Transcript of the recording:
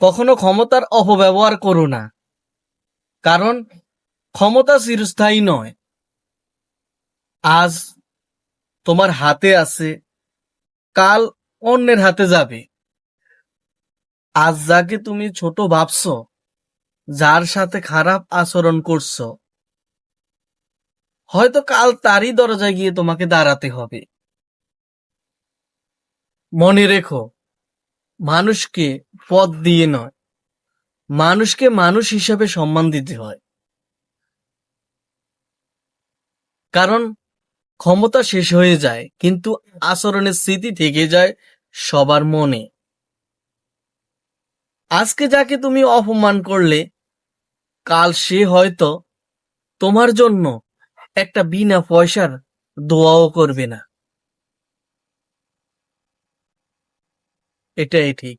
কখনো ক্ষমতার অপব্যবহার করো না, কারণ ক্ষমতা চিরস্থায়ী নয়। আজ তোমার হাতে আছে, কাল অন্যের হাতে যাবে। আজ যাকে তুমি ছোট ভাবছো, যার সাথে খারাপ আচরণ করছো, হয়তো কাল তারই দরজায় গিয়ে তোমাকে দাঁড়াতে হবে। মনে রেখো, মানুষকে পদ দিয়ে নয়, মানুষকে মানুষ হিসাবে সম্মান দিতে হয়। কারণ ক্ষমতা শেষ হয়ে যায়, কিন্তু আচরণের স্মৃতি থেকে যায় সবার মনে। আজকে যাকে তুমি অপমান করলে, কাল সে হয়তো তোমার জন্য একটা বিনা পয়সার দোয়াও করবে না। এটাই ঠিক।